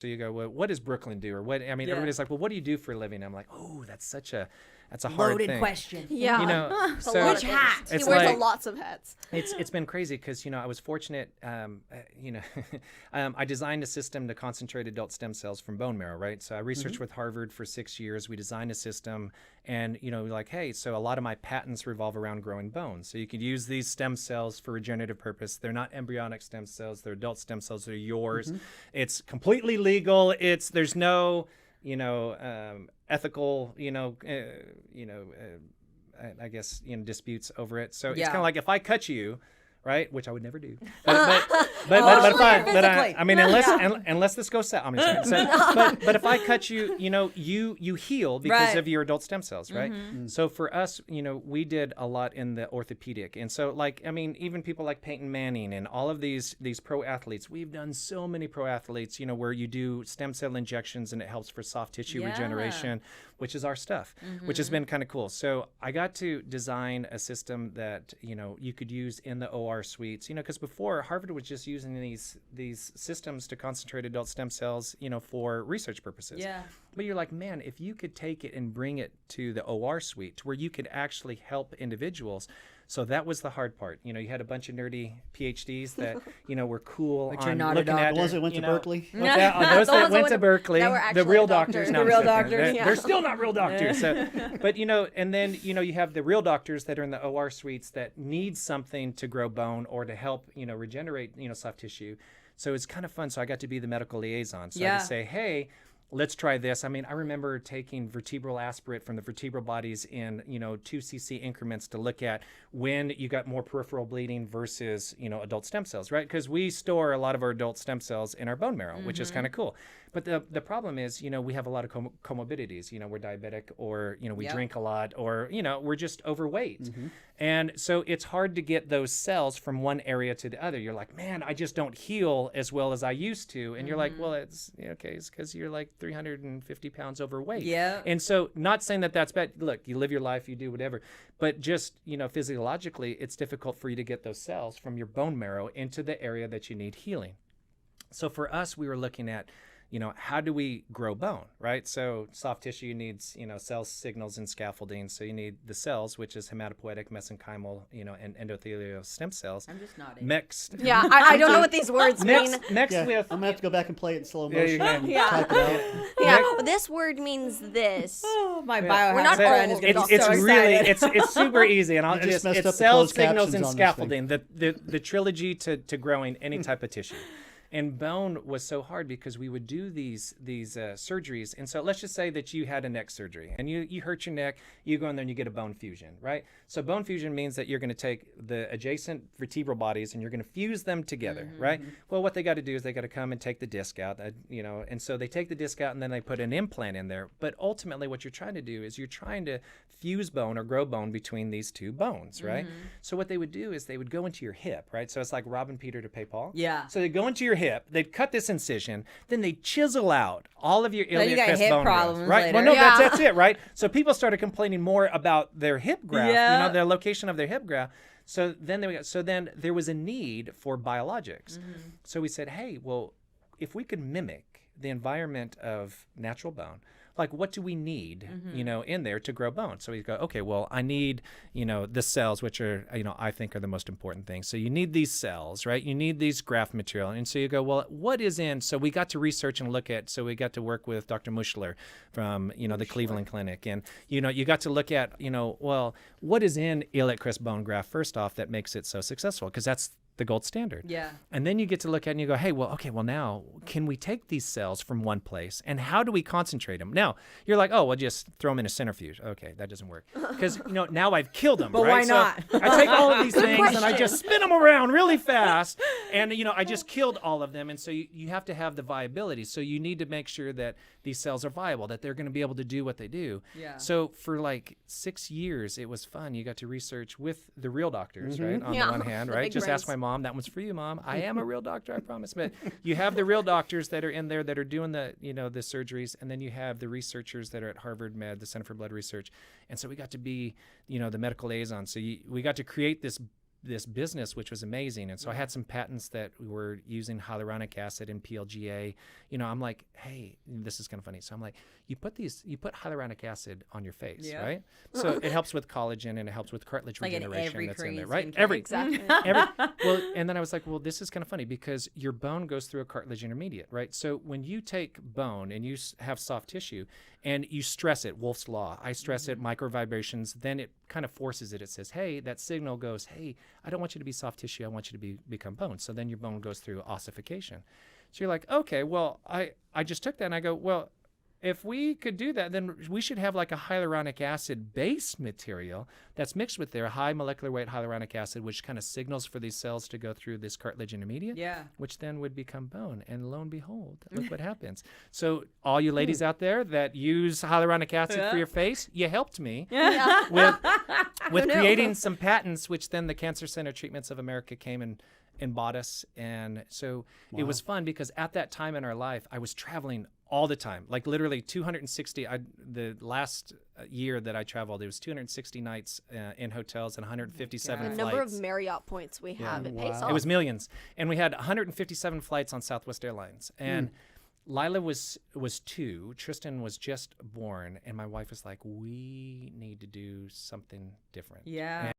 So you go, well, what does Brooklyn do? Or what, I mean, everybody's like, well, what do you do for a living? I'm like, oh, that's a hard Loaded thing. question. Yeah. You know, so Which hat? He it's wears like, lots of hats. it's been crazy because, I was fortunate, I designed a system to concentrate adult stem cells from bone marrow, right? So I researched with Harvard for 6 years. We designed a system and, like, hey, so a lot of my patents revolve around growing bones. So you could use these stem cells for regenerative purpose. They're not embryonic stem cells. They're adult stem cells. They're yours. It's completely legal. There's no, ethical, I guess, disputes over it. So it's kind of like if I cut you, right, which I would never do. But I mean, unless this goes south. I mean, but if I cut you, you heal because of your adult stem cells, right? So for us, we did a lot in the orthopedic, and so even people like Peyton Manning and all of these pro athletes, we've done so many pro athletes, where you do stem cell injections and it helps for soft tissue regeneration, which is our stuff, which has been kind of cool. So I got to design a system that you could use in the OR suites, because before Harvard was just using these systems to concentrate adult stem cells, for research purposes. Yeah. But you're like, man, if you could take it and bring it to the OR suite to where you could actually help individuals. So that was the hard part. You had a bunch of nerdy PhDs that, were cool. But you're not a doctor. The ones that went to Berkeley? Those that went to Berkeley, the real doctors. The real doctors. They're still not real doctors. So, but, and then, you have the real doctors that are in the OR suites that need something to grow bone or to help, regenerate, soft tissue. So it's kind of fun. So I got to be the medical liaison. So I could say, hey, let's try this. I mean, I remember taking vertebral aspirate from the vertebral bodies in, 2 cc increments to look at when you got more peripheral bleeding versus, adult stem cells, right? Because we store a lot of our adult stem cells in our bone marrow, which is kind of cool. But the problem is, we have a lot of comorbidities. We're diabetic or, we drink a lot or, we're just overweight. And so it's hard to get those cells from one area to the other. You're like, man, I just don't heal as well as I used to. And you're like, well, it's okay. It's because you're like 350 pounds overweight. Yeah. And so not saying that that's bad. Look, you live your life, you do whatever. But just, physiologically, it's difficult for you to get those cells from your bone marrow into the area that you need healing. So for us, we were looking at, how do we grow bone, right? So soft tissue needs, cell signals and scaffolding. So you need the cells, which is hematopoietic, mesenchymal, and endothelial stem cells. I'm just nodding. Mixed. Yeah, I don't know what these words mean. Next with... I'm going to have to go back and play it in slow motion. Type it out. Yeah, this word means this. Oh, my biohacker friend is going to be it's so really, excited. it's super easy. And it's cells, signals, and on scaffolding, the trilogy to growing any type of tissue. And bone was so hard because we would do these surgeries. And so let's just say that you had a neck surgery and you hurt your neck, you go in there and you get a bone fusion, right? So bone fusion means that you're going to take the adjacent vertebral bodies and you're going to fuse them together, right? Well, what they got to do is they got to come and take the disc out, and so they take the disc out and then they put an implant in there. But ultimately what you're trying to do is you're trying to fuse bone or grow bone between these two bones, right? So what they would do is they would go into your hip, right? So it's like robbing Peter to pay Paul. Yeah. So they go into your hip, they'd cut this incision, then they chisel out all of your iliac got crest hip bone grafts, problems right? later. Well, no, Yeah. that's it, right? So people started complaining more about their hip graft, the location of their hip graft. So then there was a need for biologics. So we said, hey, well, if we could mimic the environment of natural bone, like what do we need, in there to grow bone? So we go, okay, well, I need, the cells, which are, I think are the most important thing. So you need these cells, right? You need these graft material. And so you go, well, what is in? So we got to research and look at, so we got to work with Dr. Muschler from, the Cleveland Clinic. And, you got to look at, well, what is in iliac crest bone graft, first off, that makes it so successful? Because that's the gold standard. Yeah. And then you get to look at it and you go, hey, well, now can we take these cells from one place and how do we concentrate them? Now you're like, oh, well, just throw them in a centrifuge. Okay, that doesn't work because now I've killed them. But right? why not? So I take all of these things and I just spin them around really fast, and I just killed all of them. And so you have to have the viability. So you need to make sure that these cells are viable, that they're going to be able to do what they do. Yeah. So for like 6 years, it was fun. You got to research with the real doctors, right? On the one hand, right? Just ask my mom. That one's for you, Mom. I am a real doctor, I promise. But you have the real doctors that are in there that are doing the surgeries, and then you have the researchers that are at Harvard Med, the Center for Blood Research. And so we got to be, the medical liaison. So we got to create this this business, which was amazing. And so I had some patents that were using hyaluronic acid and PLGA. You know, I'm like, hey, this is kind of funny. So I'm like, you put hyaluronic acid on your face, right? So it helps with collagen and it helps with cartilage Like in regeneration every that's in there, cream right? skincare. Exactly. Well, and then I was like, well, this is kind of funny because your bone goes through a cartilage intermediate, right? So when you take bone and you have soft tissue and you stress it, Wolff's Law, I stress it, micro vibrations, then it kind of forces it. It says, hey, that signal goes, hey, I don't want you to be soft tissue. I want you to become bone. So then your bone goes through ossification. So you're like, okay, well, I just took that and I go, well, if we could do that, then we should have like a hyaluronic acid based material that's mixed with their high molecular weight hyaluronic acid, which kind of signals for these cells to go through this cartilage intermediate, which then would become bone. And lo and behold, look what happens. So all you ladies out there that use hyaluronic acid for your face, you helped me with creating some patents, which then the Cancer Center Treatments of America came and bought us. And so it was fun because at that time in our life, I was traveling all the time, like literally 260. The last year that I traveled, it was 260 nights in hotels and 157 flights. The number of Marriott points we have, it pays off. It was millions. And we had 157 flights on Southwest Airlines. And Lila was 2, Tristan was just born, and my wife was like, we need to do something different. Yeah.